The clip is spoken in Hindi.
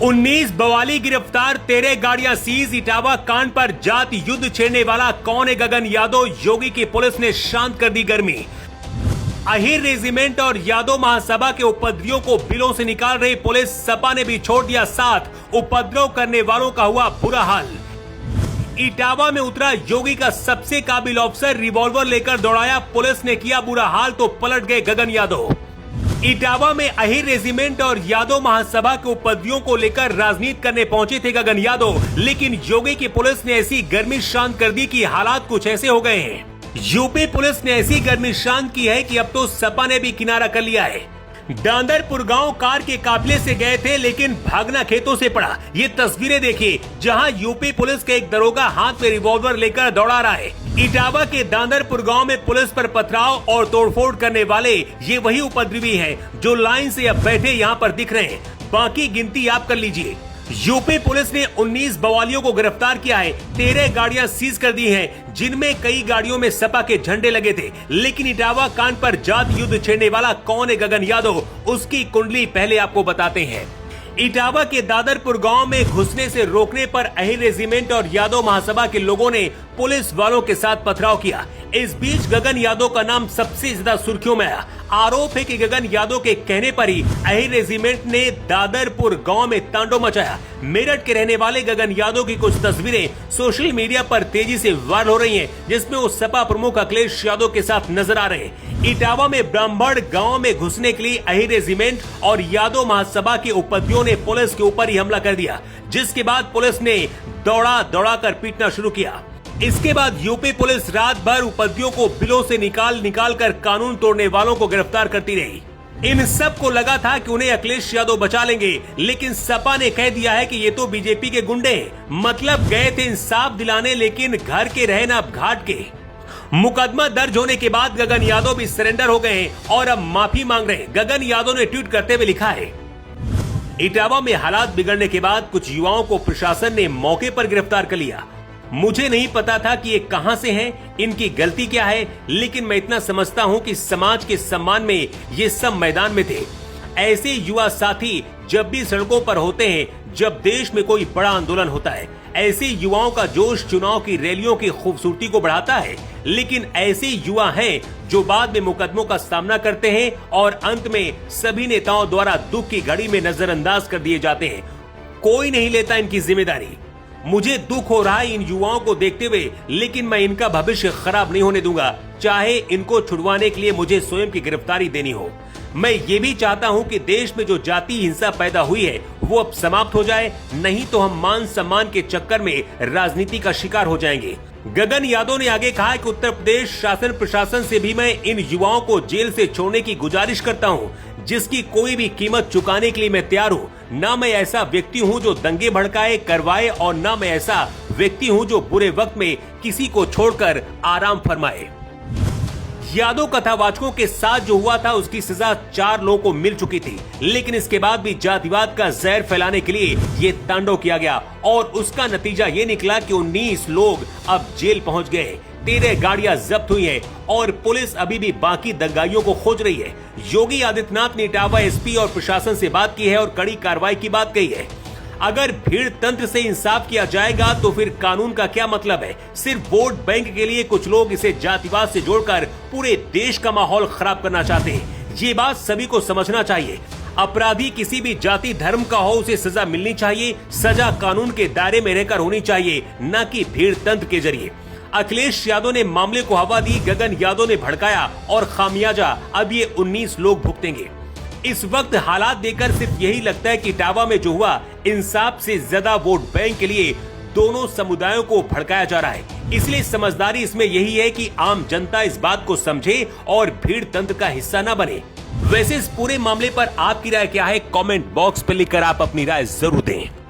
19 बवाली गिरफ्तार, 13 गाड़ियां सीज। इटावा कांड पर जात युद्ध छेड़ने वाला कौन है गगन यादव? योगी की पुलिस ने शांत कर दी गर्मी। अहिर रेजिमेंट और यादव महासभा के उपद्रवियों को बिलों से निकाल रही पुलिस, सपा ने भी छोड़ दिया साथ। उपद्रव करने वालों का हुआ बुरा हाल। इटावा में उतरा योगी का सबसे काबिल अफसर, रिवॉल्वर लेकर दौड़ाया, पुलिस ने किया बुरा हाल तो पलट गए गगन यादव। इटावा में अहिर रेजिमेंट और यादव महासभा के उपद्रवियों को लेकर राजनीति करने पहुंचे थे गगन यादव, लेकिन योगी की पुलिस ने ऐसी गर्मी शांत कर दी कि हालात कुछ ऐसे हो गए हैं। यूपी पुलिस ने ऐसी गर्मी शांत की है कि अब तो सपा ने भी किनारा कर लिया है। डांदरपुर गांव कार के काफिले से गए थे, लेकिन भागना खेतों से पड़ा। ये तस्वीरें देखिए, जहां यूपी पुलिस के एक दरोगा हाथ में रिवॉल्वर लेकर दौड़ा रहा है। इटावा के डांदरपुर गांव में पुलिस पर पथराव और तोड़फोड़ करने वाले ये वही उपद्रवी हैं जो लाइन से अब बैठे यहाँ पर दिख रहे हैं। बाकी गिनती आप कर लीजिए। यूपी पुलिस ने 19 बवालियों को गिरफ्तार किया है, 13 गाड़ियां सीज कर दी हैं, जिनमें कई गाड़ियों में सपा के झंडे लगे थे। लेकिन इटावा कांड पर जात युद्ध छेड़ने वाला कौन है गगन यादव? उसकी कुंडली पहले आपको बताते हैं। इटावा के दादरपुर गांव में घुसने से रोकने पर अहिर रेजिमेंट और यादव महासभा के लोगों ने पुलिस वालों के साथ पथराव किया। इस बीच गगन यादव का नाम सबसे ज्यादा सुर्खियों में आया। आरोप है कि गगन यादव के कहने पर ही अहिर रेजिमेंट ने दादरपुर गांव में तांडव मचाया। मेरठ के रहने वाले गगन यादव की कुछ तस्वीरें सोशल मीडिया पर तेजी से वायरल हो रही हैं, जिसमें वो सपा प्रमुख अखिलेश यादव के साथ नजर आ रहे हैं। इटावा में ब्राह्मण गांव में घुसने के लिए अहिर रेजिमेंट और यादव महासभा के उपद्रवियों ने पुलिस के ऊपर ही हमला कर दिया, जिसके बाद पुलिस ने दौड़ा कर पीटना शुरू किया। इसके बाद यूपी पुलिस रात भर उपद्रवियों को बिलों से निकाल कर कानून तोड़ने वालों को गिरफ्तार करती रही। इन सब को लगा था कि उन्हें अखिलेश यादव बचा लेंगे, लेकिन सपा ने कह दिया है कि ये तो बीजेपी के गुंडे हैं। मतलब गए थे इंसाफ दिलाने, लेकिन घर के रहे ना अब घाट के। मुकदमा दर्ज होने के बाद गगन यादव भी सरेंडर हो गए हैं और अब माफी मांग रहे हैं। गगन यादव ने ट्वीट करते हुए लिखा है, इटावा में हालात बिगड़ने के बाद कुछ युवाओं को प्रशासन ने मौके पर गिरफ्तार कर लिया। मुझे नहीं पता था कि ये कहां से हैं, इनकी गलती क्या है, लेकिन मैं इतना समझता हूं कि समाज के सम्मान में ये सब मैदान में थे। ऐसे युवा साथी जब भी सड़कों पर होते हैं, जब देश में कोई बड़ा आंदोलन होता है, ऐसे युवाओं का जोश चुनाव की रैलियों की खूबसूरती को बढ़ाता है। लेकिन ऐसे युवा हैं जो बाद में मुकदमों का सामना करते हैं और अंत में सभी नेताओं द्वारा दुख की घड़ी में नजरअंदाज कर दिए जाते हैं। कोई नहीं लेता इनकी जिम्मेदारी। मुझे दुख हो रहा है इन युवाओं को देखते हुए, लेकिन मैं इनका भविष्य खराब नहीं होने दूंगा, चाहे इनको छुड़वाने के लिए मुझे स्वयं की गिरफ्तारी देनी हो। मैं ये भी चाहता हूं कि देश में जो जाति हिंसा पैदा हुई है वो अब समाप्त हो जाए, नहीं तो हम मान सम्मान के चक्कर में राजनीति का शिकार हो जाएंगे। गगन यादव ने आगे कहा कि उत्तर प्रदेश शासन प्रशासन से भी मैं इन युवाओं को जेल से छोड़ने की गुजारिश करता हूं, जिसकी कोई भी कीमत चुकाने के लिए मैं तैयार हूं। ना मैं ऐसा व्यक्ति हूं जो दंगे भड़काए करवाए, और ना मैं ऐसा व्यक्ति हूं जो बुरे वक्त में किसी को छोड़कर आराम फरमाए। यादव कथावाचकों के साथ जो हुआ था उसकी सजा 4 लोगों को मिल चुकी थी, लेकिन इसके बाद भी जातिवाद का जहर फैलाने के लिए ये तांडव किया गया और उसका नतीजा ये निकला कि 19 लोग अब जेल पहुंच गए, 13 गाड़ियां जब्त हुई हैं और पुलिस अभी भी बाकी दंगाइयों को खोज रही है। योगी आदित्यनाथ ने इटावा एसपी और प्रशासन से बात की है और कड़ी कार्रवाई की बात कही है। अगर भीड़ तंत्र से इंसाफ किया जाएगा तो फिर कानून का क्या मतलब है? सिर्फ वोट बैंक के लिए कुछ लोग इसे जातिवाद से जोड़कर पूरे देश का माहौल खराब करना चाहते हैं। ये बात सभी को समझना चाहिए। अपराधी किसी भी जाति धर्म का हो, उसे सजा मिलनी चाहिए। सजा कानून के दायरे में रहकर होनी चाहिए, न कि भीड़ तंत्र के जरिए। अखिलेश यादव ने मामले को हवा दी, गगन यादव ने भड़काया और खामियाजा अब ये 19 लोग भुगतेंगे। इस वक्त हालात देखकर सिर्फ यही लगता है कि इटावा में जो हुआ, इंसाफ से ज्यादा वोट बैंक के लिए दोनों समुदायों को भड़काया जा रहा है। इसलिए समझदारी इसमें यही है कि आम जनता इस बात को समझे और भीड़ तंत्र का हिस्सा न बने। वैसे इस पूरे मामले पर आपकी राय क्या है? कमेंट बॉक्स पर लिखकर आप अपनी राय जरूर दें।